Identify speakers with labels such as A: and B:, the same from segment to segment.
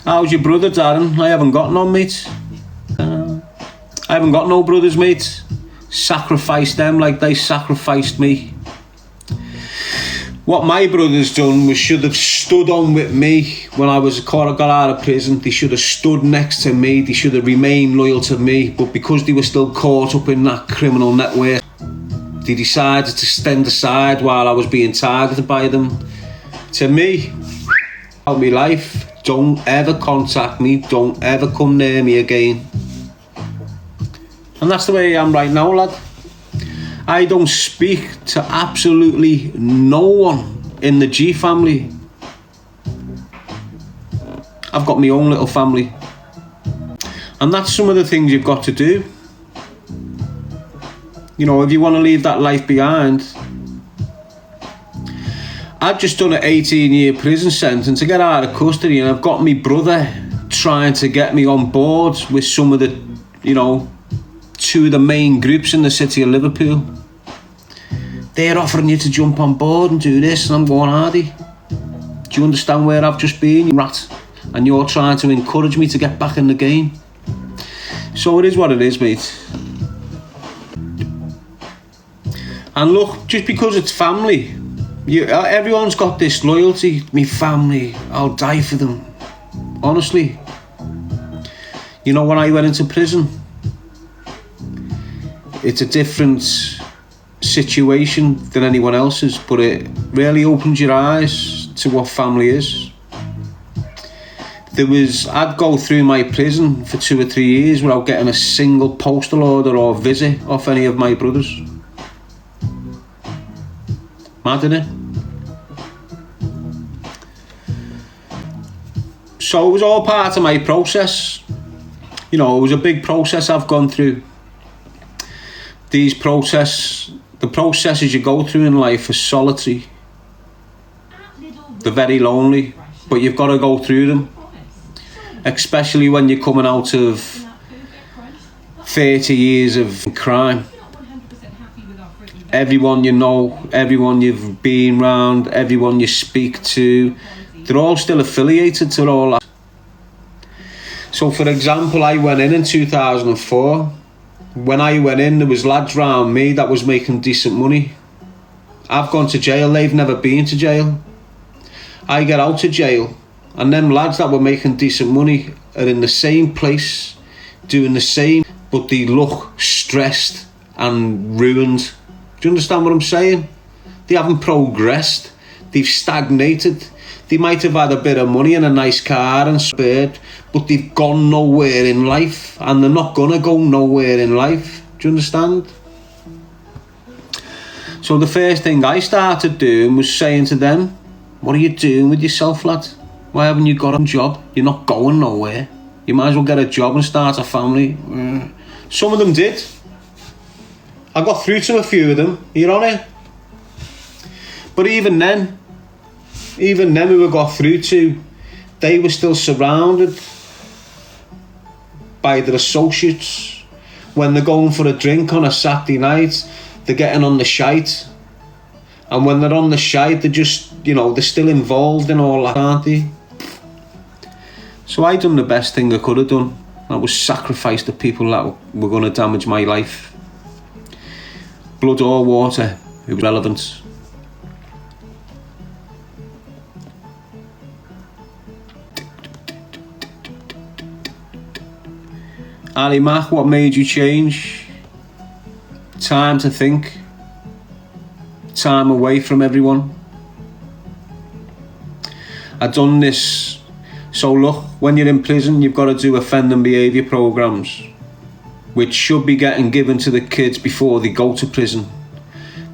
A: How's your brother, Darren? I haven't got none, mate. I haven't got no brothers, mate. Sacrificed them like they sacrificed me. What my brothers done was should have stood on with me when I got out of prison. They should have stood next to me. They should have remained loyal to me. But because they were still caught up in that criminal network, they decided to stand aside while I was being targeted by them. To me, out my life, don't ever contact me. Don't ever come near me again. And that's the way I am right now, lad. I don't speak to absolutely no one in the G family. I've got my own little family. And that's some of the things you've got to do. You know, if you want to leave that life behind. I've just done an 18-year prison sentence to get out of custody, and I've got my brother trying to get me on board with some of the, you know, two of the main groups in the city of Liverpool. They're offering you to jump on board and do this, and I'm going, Hardy, do you understand where I've just been, you rat? And you're trying to encourage me to get back in the game. So it is what it is, mate. And look, just because it's family, everyone's got this loyalty. Me family, I'll die for them. Honestly. You know, when I went into prison, it's a different situation than anyone else's, but it really opens your eyes to what family is. I'd go through my prison for 2 or 3 years without getting a single postal order or visit off any of my brothers. Mad, innit? So it was all part of my process. You know, it was a big process I've gone through. The processes you go through in life are solitary. They're very lonely, but you've got to go through them. Especially when you're coming out of 30 years of crime. Everyone you know, everyone you've been around, everyone you speak to, they're all still affiliated to all that. So for example, I went in 2004. When I went in, there was lads around me that was making decent money. I've gone to jail, they've never been to jail. I get out of jail, and them lads that were making decent money are in the same place, doing the same, but they look stressed and ruined. Do you understand what I'm saying? They haven't progressed. They've stagnated. They might have had a bit of money and a nice car and spared, but they've gone nowhere in life, and they're not gonna go nowhere in life. Do you understand? So the first thing I started doing was saying to them, what are you doing with yourself, lad? Why haven't you got a job? You're not going nowhere. You might as well get a job and start a family. Some of them did. I got through to a few of them, you on it? But even then who we got through to, they were still surrounded by their associates. When they're going for a drink on a Saturday night, they're getting on the shite. And when they're on the shite, they're just, you know, they're still involved in all that, aren't they? So I done the best thing I could have done. I was sacrifice the people that were going to damage my life. Blood or water, it was relevant. Ali Mac, what made you change? Time to think. Time away from everyone. I've done this. So look, when you're in prison, you've got to do offending behaviour programs, which should be getting given to the kids before they go to prison.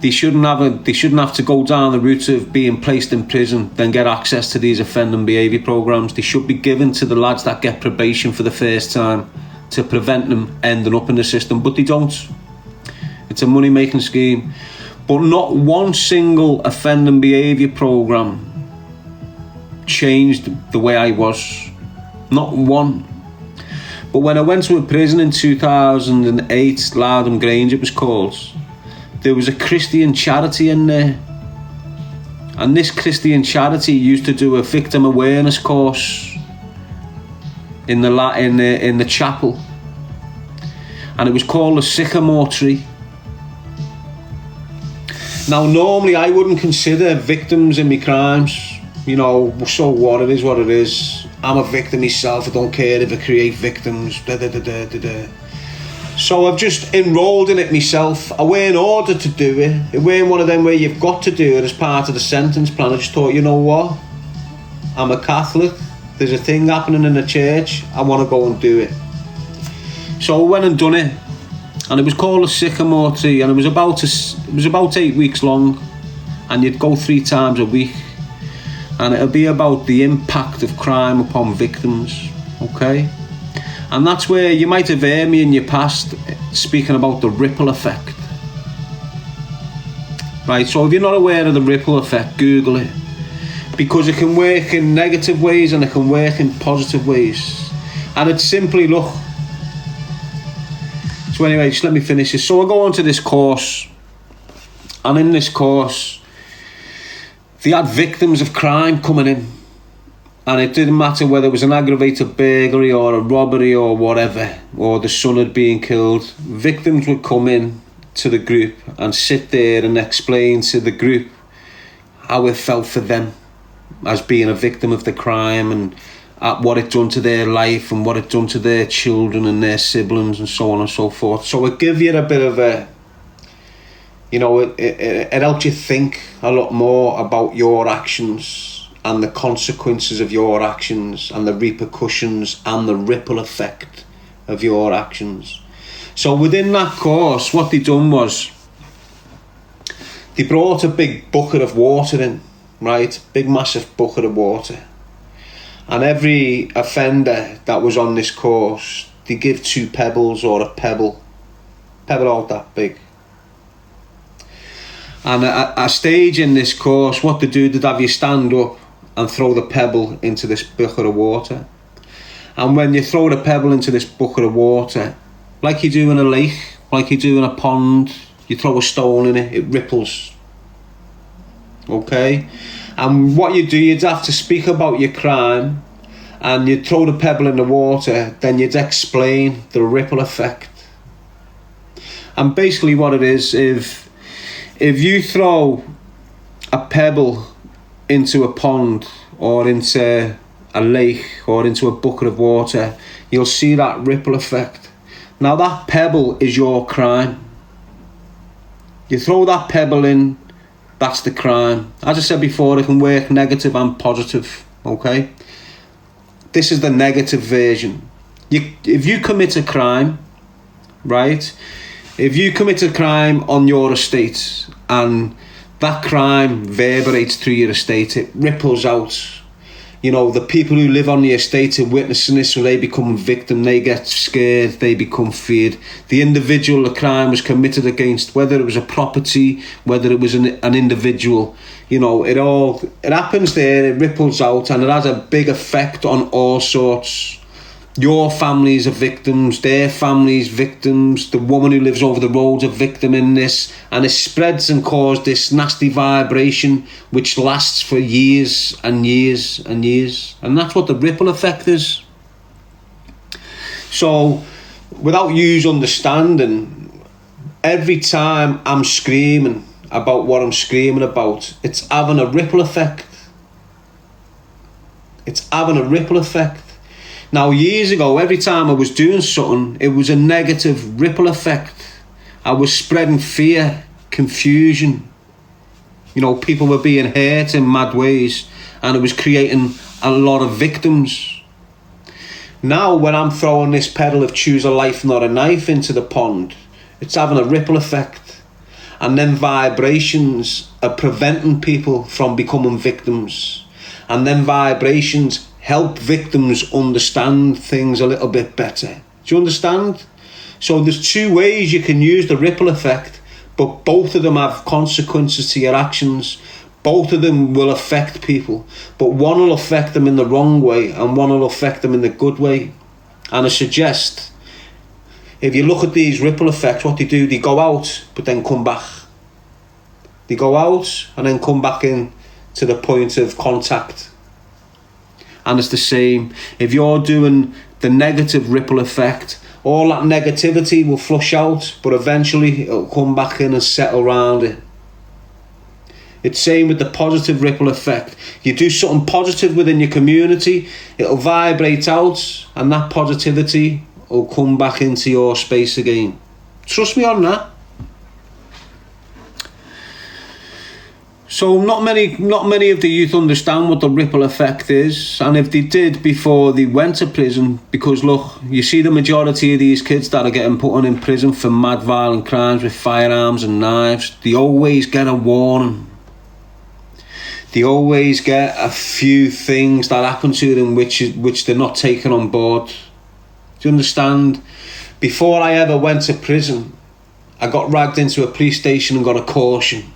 A: They shouldn't have to go down the route of being placed in prison, then get access to these offending behaviour programs. They should be given to the lads that get probation for the first time to prevent them ending up in the system, but they don't. It's a money-making scheme. But not one single offending behaviour programme changed the way I was. Not one. But when I went to a prison in 2008, Loudon Grange it was called, there was a Christian charity in there. And this Christian charity used to do a victim awareness course in the chapel, and it was called the sycamore tree. Now, normally I wouldn't consider victims in my crimes. You know, so what? It is what it is. I'm a victim myself. I don't care if I create victims. So I've just enrolled in it myself. I weren't ordered to do it. It weren't one of them where you've got to do it as part of the sentence plan. I just thought, you know what? I'm a Catholic. There's a thing happening in the church. I want to go and do it. So I went and done it. And it was called a sycamore tree, and it was about 8 weeks long, and you'd go 3 times a week, and it'll be about the impact of crime upon victims, okay? And that's where you might have heard me in your past speaking about the ripple effect. Right, so if you're not aware of the ripple effect, Google it, because it can work in negative ways and it can work in positive ways. And it's simply, look. So anyway, just let me finish this. So I go on to this course, and in this course, they had victims of crime coming in, and it didn't matter whether it was an aggravated burglary or a robbery or whatever, or the son had been killed. Victims would come in to the group and sit there and explain to the group how it felt for them as being a victim of the crime, and what it done to their life and what it done to their children and their siblings and so on and so forth. So it gives you a bit of a, you know, it helps you think a lot more about your actions and the consequences of your actions and the repercussions and the ripple effect of your actions. So within that course, what they done was they brought a big bucket of water in, right? Big massive bucket of water. And every offender that was on this course, they give 2 pebbles or a pebble out that big. And at a stage in this course, what they do, they'd have you stand up and throw the pebble into this bucket of water. And when you throw the pebble into this bucket of water, like you do in a lake, like you do in a pond, you throw a stone in it, it ripples. Okay? And what you do, you'd have to speak about your crime, and you'd throw the pebble in the water, then you'd explain the ripple effect. And basically what it is, if you throw a pebble into a pond or into a lake or into a bucket of water, you'll see that ripple effect. Now that pebble is your crime. You throw that pebble in, that's the crime. As I said before, it can work negative and positive, okay? This is the negative version. If you commit a crime, right? If you commit a crime on your estate and that crime reverberates through your estate, it ripples out. You know, the people who live on the estate are witnessing this, so they become victim, they get scared, they become feared. The individual the crime was committed against, whether it was a property, whether it was an individual, you know, it happens there, it ripples out, and it has a big effect on all sorts. Your families are victims, their families victims, the woman who lives over the road's a victim in this, and it spreads and causes this nasty vibration which lasts for years and years and years. And that's what the ripple effect is. So, without you understanding, every time I'm screaming about what I'm screaming about, it's having a ripple effect. It's having a ripple effect. Now, years ago, every time I was doing something, it was a negative ripple effect. I was spreading fear, confusion. You know, people were being hurt in mad ways, and it was creating a lot of victims. Now, when I'm throwing this pedal of choose a life, not a knife into the pond, it's having a ripple effect. And then vibrations are preventing people from becoming victims. And then vibrations help victims understand things a little bit better. Do you understand? So there's 2 ways you can use the ripple effect, but both of them have consequences to your actions. Both of them will affect people, but one will affect them in the wrong way and one will affect them in the good way. And I suggest, if you look at these ripple effects, what they do, they go out but then come back. They go out and then come back in to the point of contact. And it's the same. If you're doing the negative ripple effect. All that negativity will flush out, but eventually it'll come back in and settle around it. It's same with the positive ripple effect. You do something positive within your community, it'll vibrate out, and that positivity will come back into your space again. Trust me on that. So not many of the youth understand what the ripple effect is, and if they did before they went to prison, because look, you see the majority of these kids that are getting put in prison for mad violent crimes with firearms and knives, they always get a warning. They always get a few things that happen to them which they're not taking on board. Do you understand? Before I ever went to prison, I got dragged into a police station and got a caution.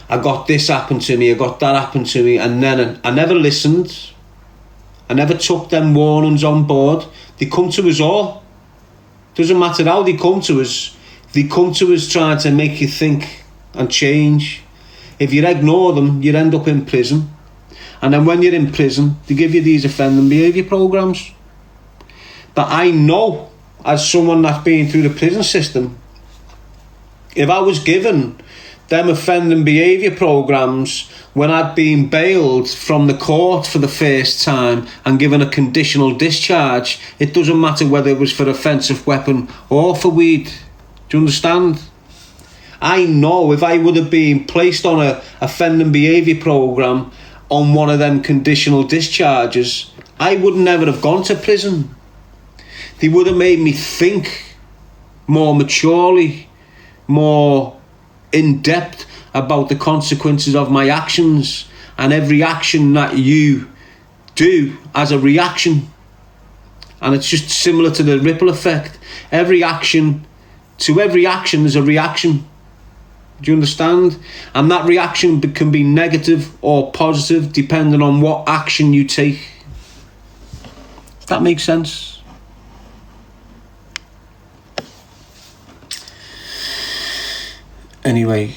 A: I got this happened to me, I got that happened to me, and then I never listened. I never took them warnings on board. They come to us all. Doesn't matter how they come to us. They come to us trying to make you think and change. If you ignore them, you end up in prison. And then when you're in prison, they give you these offending behaviour programmes. That I know, as someone that's been through the prison system, if I was given them offending behaviour programmes when I'd been bailed from the court for the first time and given a conditional discharge, it doesn't matter whether it was for offensive weapon or for weed. Do you understand? I know if I would have been placed on a offending behaviour programme on one of them conditional discharges, I would never have gone to prison. They would have made me think more maturely, more in depth about the consequences of my actions, and every action that you do as a reaction. And it's just similar to the ripple effect. Every action is a reaction. Do you understand? And that reaction can be negative or positive depending on what action you take. Does that make sense? Anyway,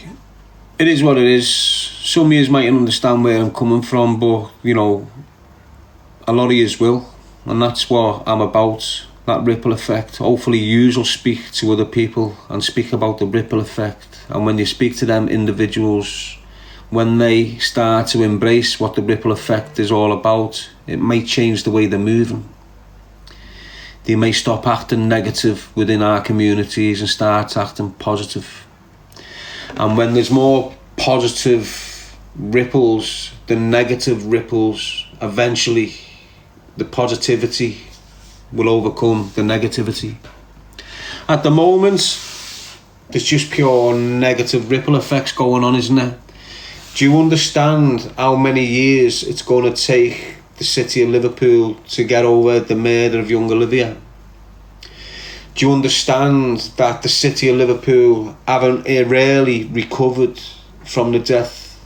A: it is what it is. Some of you might understand where I'm coming from, but, you know, a lot of you will. And that's what I'm about, that ripple effect. Hopefully you will speak to other people and speak about the ripple effect. And when you speak to them individuals, when they start to embrace what the ripple effect is all about, it may change the way they're moving. They may stop acting negative within our communities and start acting positive. And when there's more positive ripples than negative ripples, eventually the positivity will overcome the negativity. At the moment, there's just pure negative ripple effects going on, isn't there? Do you understand how many years it's going to take the city of Liverpool to get over the murder of young Olivia? Do you understand that the city of Liverpool haven't really recovered from the death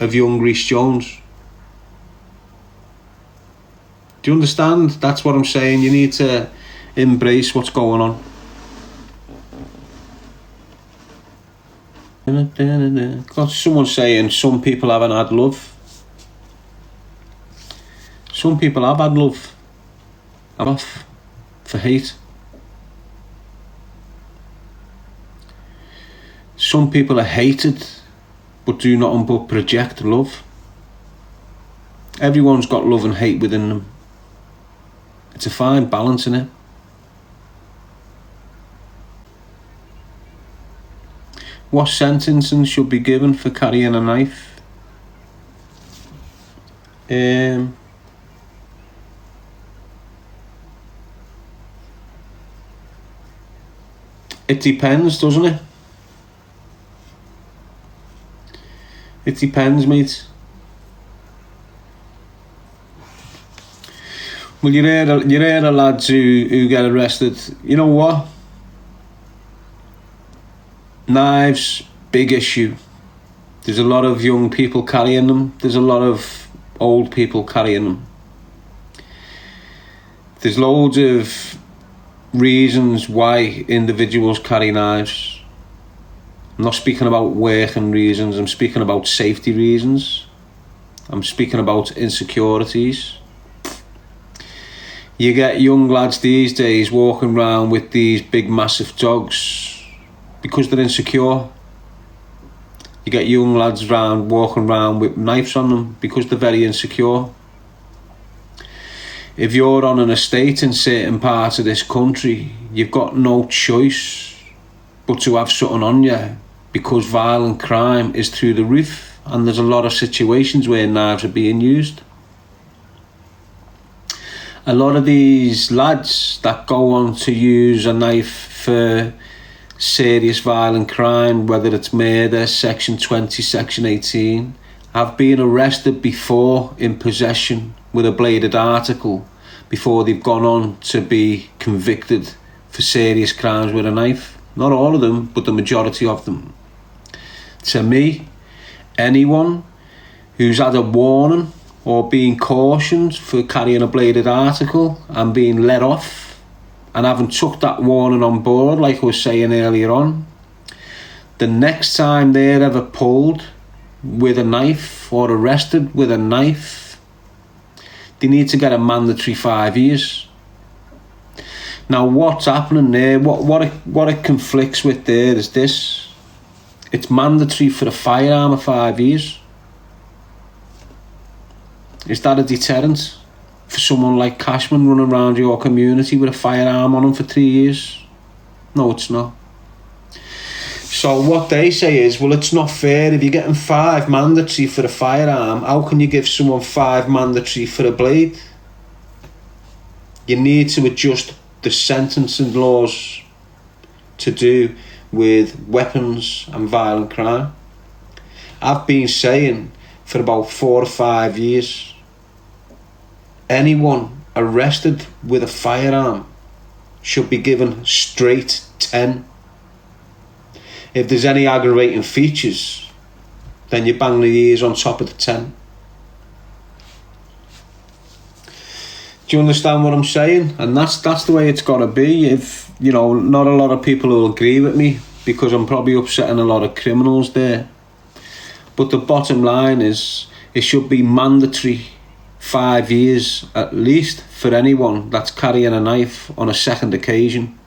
A: of young Reece Jones? Do you understand? That's what I'm saying. You need to embrace what's going on. Got someone saying some people haven't had love. Some people have had love. I'm off for hate. Some people are hated but do nothing but project love. Everyone's got love and hate within them. It's a fine balance, isn't it? What sentencing should be given for carrying a knife? It depends, doesn't it? It depends, mate. Well, you hear the lads who get arrested. You know what? Knives, big issue. There's a lot of young people carrying them. There's a lot of old people carrying them. There's loads of reasons why individuals carry knives. I'm not speaking about working reasons. I'm speaking about safety reasons. I'm speaking about insecurities. You get young lads these days walking around with these big massive dogs because they're insecure. You get young lads walking around with knives on them because they're very insecure. If you're on an estate in certain parts of this country, you've got no choice but to have something on you, because violent crime is through the roof, and there's a lot of situations where knives are being used. A lot of these lads that go on to use a knife for serious violent crime, whether it's murder, section 20, section 18, have been arrested before in possession with a bladed article before they've gone on to be convicted for serious crimes with a knife. Not all of them, but the majority of them. To me, anyone who's had a warning or being cautioned for carrying a bladed article and being let off and haven't took that warning on board, like I was saying earlier on, the next time they're ever pulled with a knife or arrested with a knife, they need to get a mandatory 5 years. Now, what's happening there, what it conflicts with there is this: it's mandatory for a firearm of 5 years. Is that a deterrent for someone like Cashman running around your community with a firearm on him for 3 years? No, it's not. So what they say is, well, it's not fair. If you're getting 5 mandatory for a firearm, how can you give someone 5 mandatory for a blade? You need to adjust the sentencing laws to do with weapons and violent crime. I've been saying for about 4 or 5 years, anyone arrested with a firearm should be given straight 10. If there's any aggravating features, then you bang the years on top of the 10. Do you understand what I'm saying? And that's the way it's got to be. If, you know, not a lot of people will agree with me, because I'm probably upsetting a lot of criminals there. But the bottom line is, it should be mandatory 5 years at least for anyone that's carrying a knife on a second occasion.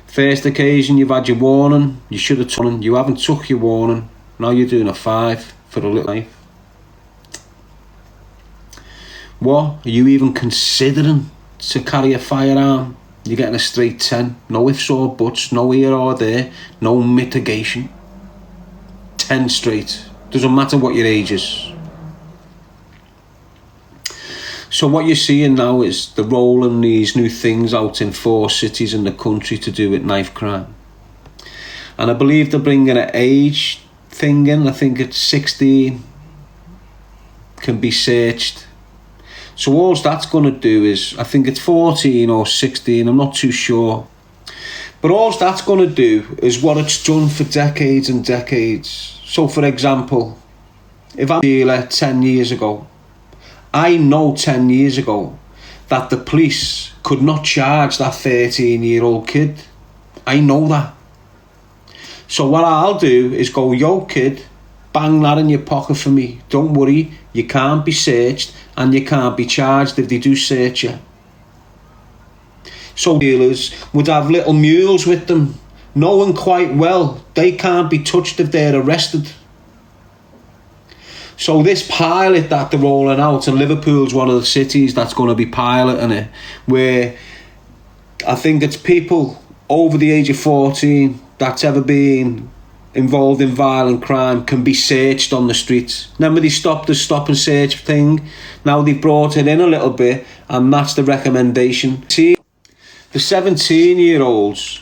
A: First occasion, you've had your warning, you should have done. You haven't took your warning, now you're doing a 5 for a little knife. What? Are you even considering to carry a firearm? You're getting a straight 10. No ifs or buts, no here or there, no mitigation. 10 straight. Doesn't matter what your age is. So what you're seeing now is they're rolling these new things out in 4 cities in the country to do with knife crime. And I believe they're bringing an age thing in. I think it's 16 can be searched. So all that's going to do is, I think it's 14 or 16, I'm not too sure. But all that's going to do is what it's done for decades and decades. So for example, if I'm a dealer 10 years ago, I know 10 years ago that the police could not charge that 13-year-old kid. I know that. So what I'll do is go, yo kid, bang that in your pocket for me. Don't worry, you can't be searched and you can't be charged if they do search you. So dealers would have little mules with them, knowing quite well they can't be touched if they're arrested. So this pilot that they're rolling out, and Liverpool's one of the cities that's going to be piloting it, where I think it's people over the age of 14 that's ever been involved in violent crime can be searched on the streets. Remember they stopped the stop and search thing? Now they've brought it in a little bit, and that's the recommendation. See, the 17-year-olds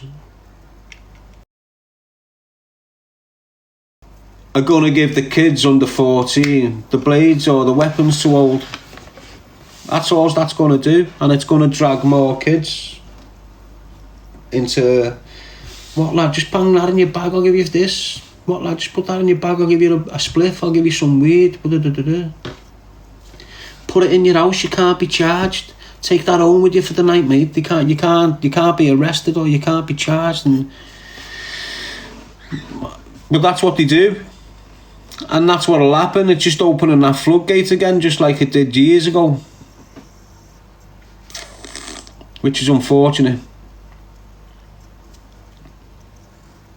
A: are going to give the kids under 14 the blades or the weapons to hold. That's all that's going to do, and it's going to drag more kids into, what lad, just bang that in your bag, I'll give you this. What lad, just put that in your bag, I'll give you a spliff, I'll give you some weed. Put it in your house, you can't be charged. Take that home with you for the night, mate. You can't be arrested or you can't be charged. But that's what they do. And that's what'll happen. It's just opening that floodgate again, just like it did years ago. which is unfortunate.